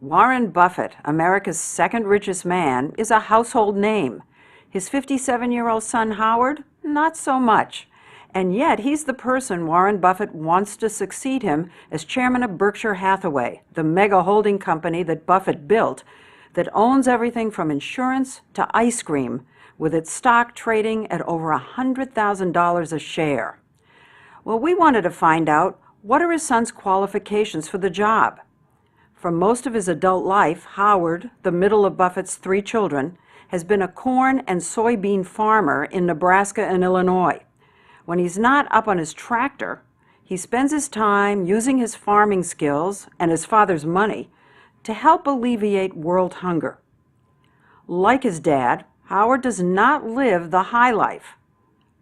Warren Buffett, America's second richest man, is a household name. His 57-year-old son, Howard, not so much. And yet he's the person Warren Buffett wants to succeed him as chairman of Berkshire Hathaway, the mega holding company that Buffett built, that owns everything from insurance to ice cream, with its stock trading at over $100,000 a share. Well, we wanted to find out, what are his son's qualifications for the job? For most of his adult life, Howard, the middle of Buffett's 3 children, has been a corn and soybean farmer in Nebraska and Illinois. When he's not up on his tractor, he spends his time using his farming skills and his father's money to help alleviate world hunger. Like his dad, Howard does not live the high life.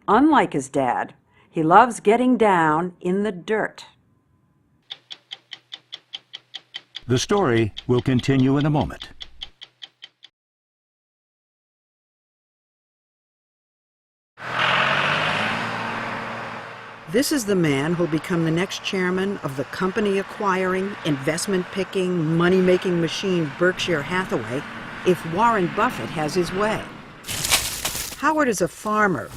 Unlike his dad, he loves getting down in the dirt. The story will continue in a moment. This is the man who'll become the next chairman of the company-acquiring, investment-picking, money-making machine Berkshire Hathaway if Warren Buffett has his way. Howard is a farmer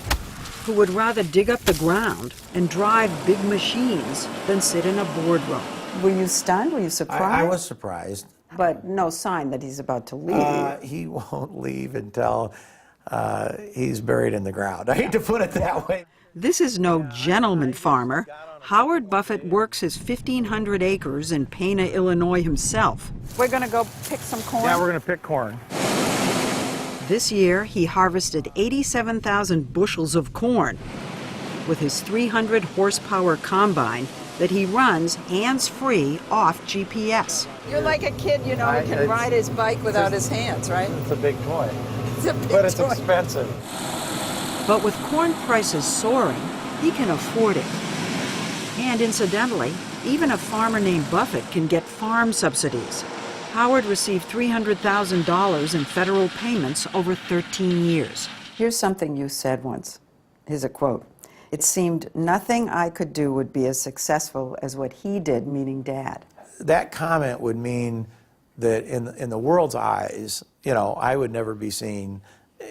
who would rather dig up the ground and drive big machines than sit in a boardroom. Were you stunned? Were you surprised? I was surprised. But no sign that he's about to leave. He won't leave until he's buried in the ground. I hate to put it that way. This is no gentleman farmer. Howard Buffett works his 1,500 acres in Pana, Illinois himself. We're going to go pick some corn? Yeah, we're going to pick corn. This year, he harvested 87,000 bushels of corn with his 300 horsepower combine that he runs hands-free off GPS. You're like a kid, you know, who can ride his bike without his hands, right? It's a big toy. It's a big but it's toy. expensive. But with corn prices soaring, he can afford it. And incidentally, even a farmer named Buffett can get farm subsidies. Howard received $300,000 in federal payments over 13 years. Here's something you said once. Here's a quote. It seemed nothing I could do would be as successful as what he did, meaning Dad. That comment would mean that in the world's eyes, you know, I would never be seen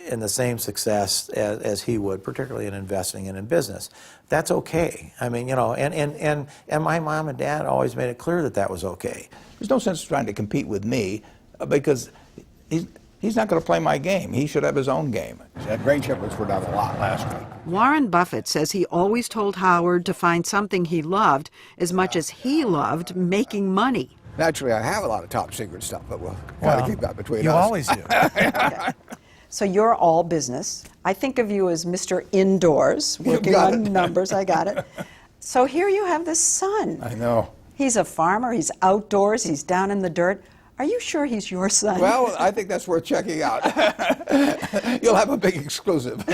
in the same success as he would, particularly in investing and in business. That's okay. I mean, you know, and my mom and dad always made it clear that that was okay. There's no sense trying to compete with me because he's not going to play my game. He should have his own game. That grain shipments were down a lot last week. Warren Buffett says he always told Howard to find something he loved as much as he loved making money. Naturally, I have a lot of top secret stuff, but we'll kind of keep that between us. You always do. Okay. So you're all business. I think of you as Mr. Indoors, working on numbers. I got it. So here you have this son. I know. He's a farmer. He's outdoors. He's down in the dirt. Are you sure he's your son? Well, I think that's worth checking out. You'll have a big exclusive.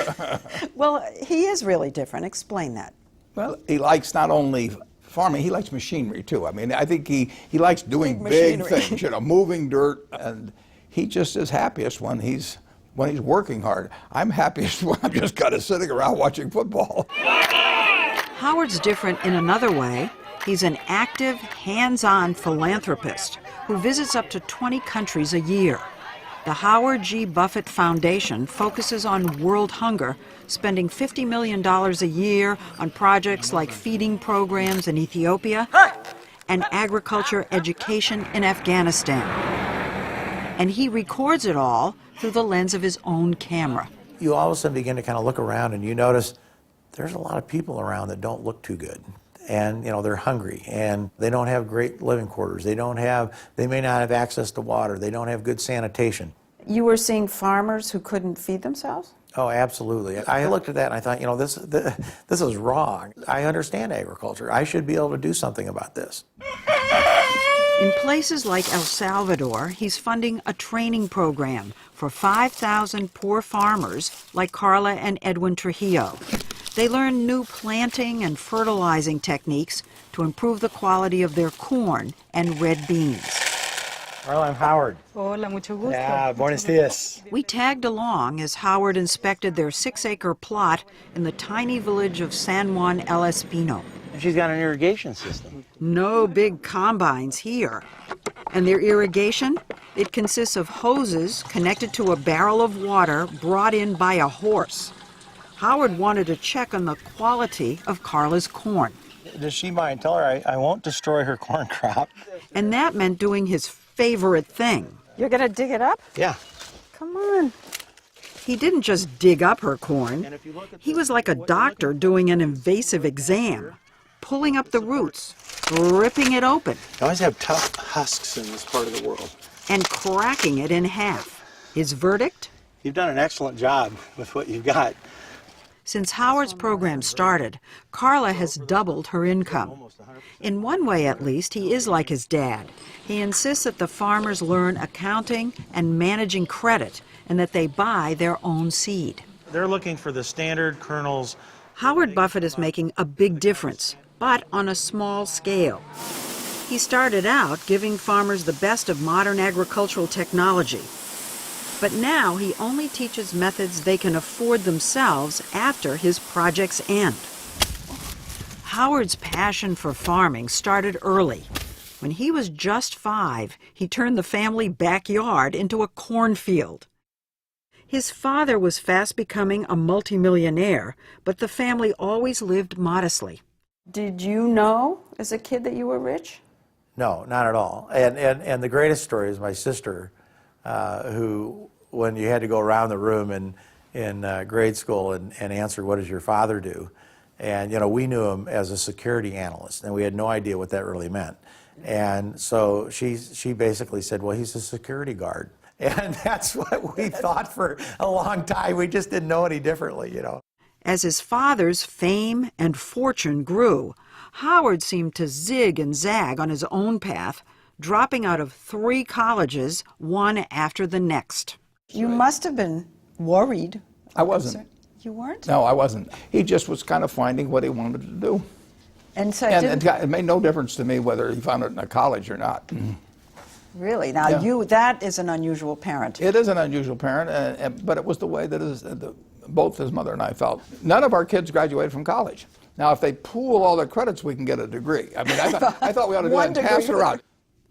Well, he is really different. Explain that. Well, he likes not only farming, he likes machinery too. I mean, I think he likes doing big things, you know, moving dirt, and he just is happiest when he's working hard. I'm happiest when I'm just kind of sitting around watching football. Howard's different in another way. He's an active, hands-on philanthropist who visits up to 20 countries a year. The Howard G. Buffett Foundation focuses on world hunger, spending $50 million a year on projects like feeding programs in Ethiopia and agriculture education in Afghanistan. And he records it all through the lens of his own camera. You all of a sudden begin to kind of look around and you notice there's a lot of people around that don't look too good. And, you know, they're hungry and they don't have great living quarters. They may not have access to water. They don't have good sanitation. You were seeing farmers who couldn't feed themselves? Oh, absolutely. I looked at that and I thought, you know, this is wrong. I understand agriculture. I should be able to do something about this. In places like El Salvador, he's funding a training program for 5,000 poor farmers like Carla and Edwin Trujillo. They learn new planting and fertilizing techniques to improve the quality of their corn and red beans. Carla, I'm Howard. Hola, mucho gusto. Yeah, buenos dias. We tagged along as Howard inspected their 6-acre plot in the tiny village of San Juan El Espino. She's got an irrigation system. No big combines here. And their irrigation? It consists of hoses connected to a barrel of water brought in by a horse. Howard wanted to check on the quality of Carla's corn. Does she mind? Tell her I won't destroy her corn crop. And that meant doing his favorite thing. You're gonna dig it up? Yeah. Come on. He didn't just dig up her corn. He was like a doctor doing an invasive exam, pulling up the roots, ripping it open, You always have tough husks in this part of the world. and cracking it in half. His verdict? You've done an excellent job with what you've got. Since Howard's program started, Carla has doubled her income. In one way, at least, he is like his dad. He insists that the farmers learn accounting and managing credit, and that they buy their own seed. They're looking for the standard kernels. Howard Buffett is making a big difference, but on a small scale. He started out giving farmers the best of modern agricultural technology. But now he only teaches methods they can afford themselves after his projects end. Howard's passion for farming started early. When he was just 5, he turned the family backyard into a cornfield. His father was fast becoming a multimillionaire, but the family always lived modestly. Did you know as a kid that you were rich? No, not at all. And the greatest story is my sister, who, when you had to go around the room in grade school and answer, what does your father do? And, you know, we knew him as a security analyst, and we had no idea what that really meant. And so she basically said, well, he's a security guard. And that's what we thought for a long time. We just didn't know any differently, you know. As his father's fame and fortune grew, Howard seemed to zig and zag on his own path, dropping out of 3 colleges, one after the next. You must have been worried. I wasn't. You weren't? No, I wasn't. He just was kind of finding what he wanted to do. And so And it made no difference to me whether he found it in a college or not. really, now Yeah. that is an unusual parent. It is an unusual parent, but it was the way that both his mother and I felt. None of our kids graduated from college. Now, if they pool all their credits, we can get a degree. I mean, I thought we ought to do that and pass it around.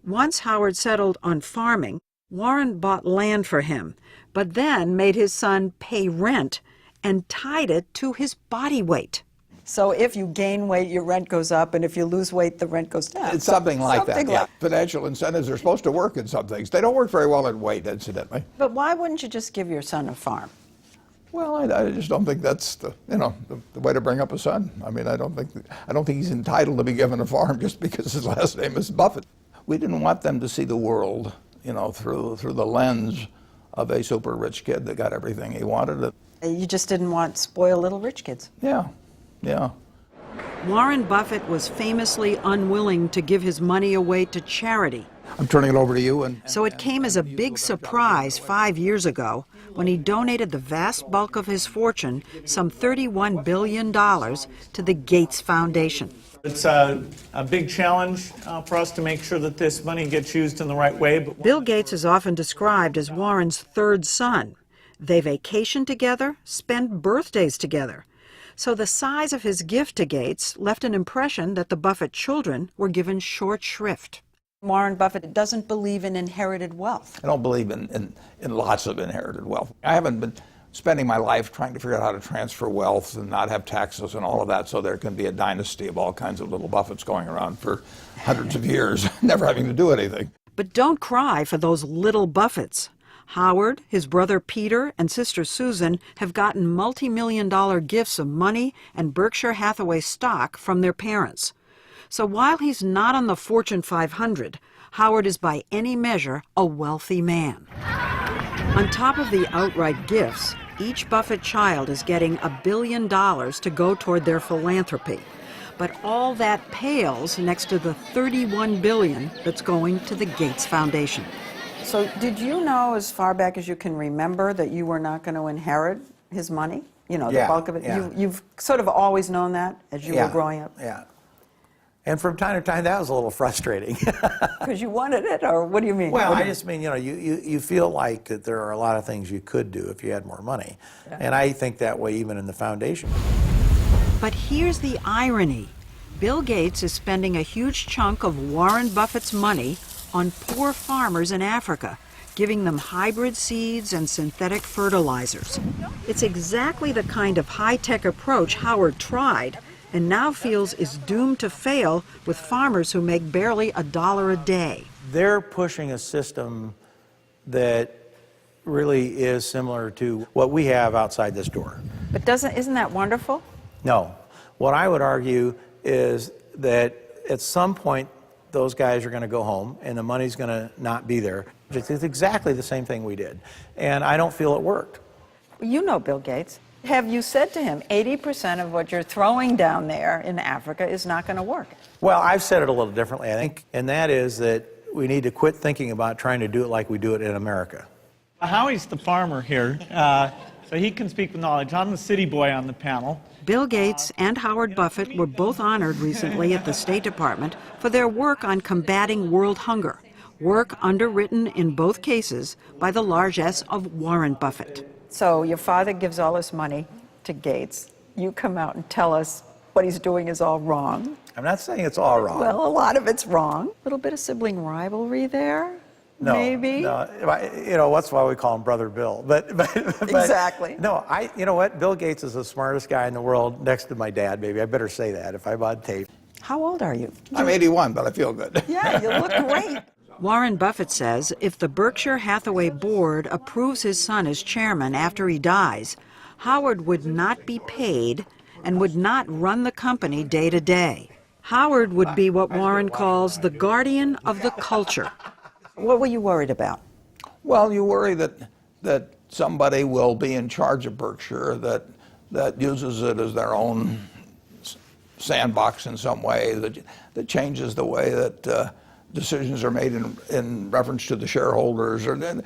Once Howard settled on farming, Warren bought land for him, but then made his son pay rent and tied it to his body weight. So if you gain weight, your rent goes up, and if you lose weight, the rent goes down. It's something like that, Something yeah. like- Financial incentives are supposed to work in some things. They don't work very well in weight, incidentally. But why wouldn't you just give your son a farm? Well, I just don't think that's the way to bring up a son. I mean, I don't think he's entitled to be given a farm just because his last name is Buffett. We didn't want them to see the world, through the lens of a super rich kid that got everything he wanted. You just didn't want spoiled little rich kids. Yeah. Warren Buffett was famously unwilling to give his money away to charity. I'm turning it over to you. So it came as a big surprise 5 years ago when he donated the vast bulk of his fortune, some $31 billion, to the Gates Foundation. It's a big challenge for us to make sure that this money gets used in the right way. But Bill Gates is often described as Warren's third son. They vacation together, spend birthdays together. So the size of his gift to Gates left an impression that the Buffett children were given short shrift. Warren Buffett doesn't believe in inherited wealth. I don't believe in lots of inherited wealth. I haven't been spending my life trying to figure out how to transfer wealth and not have taxes and all of that, so there can be a dynasty of all kinds of little Buffetts going around for hundreds of years, never having to do anything. But don't cry for those little Buffetts. Howard, his brother Peter, and sister Susan have gotten multi-million-dollar gifts of money and Berkshire Hathaway stock from their parents. So while he's not on the Fortune 500, Howard is by any measure a wealthy man. On top of the outright gifts, each Buffett child is getting $1 billion to go toward their philanthropy. But all that pales next to the $31 billion that's going to the Gates Foundation. So did you know, as far back as you can remember, that you were not going to inherit his money? The bulk of it? Yeah. You've sort of always known that as you were growing up? Yeah. And from time to time, that was a little frustrating. Because you wanted it, or what do you mean? Well, I just mean, you feel like that there are a lot of things you could do if you had more money. Yeah. And I think that way even in the foundation. But here's the irony. Bill Gates is spending a huge chunk of Warren Buffett's money on poor farmers in Africa, giving them hybrid seeds and synthetic fertilizers. It's exactly the kind of high-tech approach Howard tried and now feels is doomed to fail with farmers who make barely $1 a day. They're pushing a system that really is similar to what we have outside this door. But isn't that wonderful? No. What I would argue is that at some point those guys are going to go home and the money's going to not be there. It's exactly the same thing we did. And I don't feel it worked. You know Bill Gates. Have you said to him, 80% of what you're throwing down there in Africa is not going to work? Well, I've said it a little differently, I think, and that is that we need to quit thinking about trying to do it like we do it in America. Howie's the farmer here, so he can speak with knowledge. I'm the city boy on the panel. Bill Gates and Howard Buffett were both honored recently at the State Department for their work on combating world hunger, work underwritten in both cases by the largesse of Warren Buffett. So your father gives all this money to Gates. You come out and tell us what he's doing is all wrong. I'm not saying it's all wrong. Well, a lot of it's wrong. A little bit of sibling rivalry there, No, maybe? No, that's why we call him Brother Bill. But Exactly. No, you know what? Bill Gates is the smartest guy in the world next to my dad, maybe. I better say that if I'm on tape. How old are you? I'm 81, but I feel good. Yeah, you look great. Warren Buffett says if the Berkshire Hathaway board approves his son as chairman after he dies, Howard would not be paid and would not run the company day to day. Howard would be what Warren calls the guardian of the culture. What were you worried about? Well, you worry that somebody will be in charge of Berkshire that uses it as their own sandbox in some way, that changes the way that decisions are made in reference to the shareholders, or that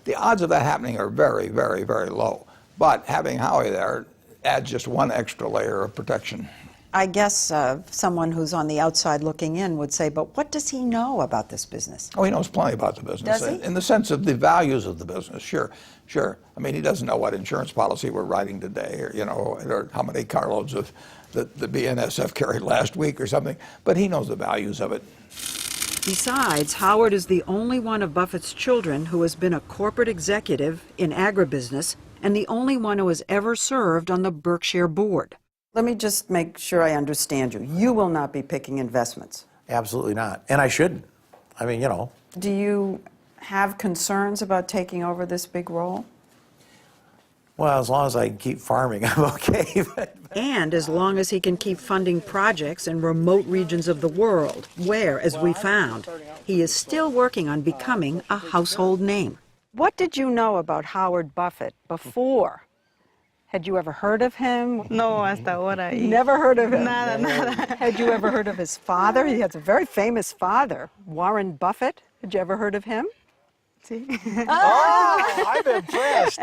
the odds of that happening are very, very, very low. But having Howie there adds just one extra layer of protection. I guess someone who's on the outside looking in would say, but what does he know about this business? Oh, he knows plenty about the business. Does he? In the sense of the values of the business, sure. I mean, he doesn't know what insurance policy we're writing today, or how many carloads of the BNSF carried last week or something, but he knows the values of it. Besides, Howard is the only one of Buffett's children who has been a corporate executive in agribusiness and the only one who has ever served on the Berkshire board. Let me just make sure I understand you. You will not be picking investments. Absolutely not. And I shouldn't. I mean, Do you have concerns about taking over this big role? Well, as long as I can keep farming, I'm okay. And as long as he can keep funding projects in remote regions of the world, where, as we found, he is still working on becoming a household name. What did you know about Howard Buffett before? Had you ever heard of him? No, hasta ahora. Never heard of him? Nada, nada. Had you ever heard of his father? He has a very famous father, Warren Buffett. Had you ever heard of him? Sí. Oh, I'm impressed.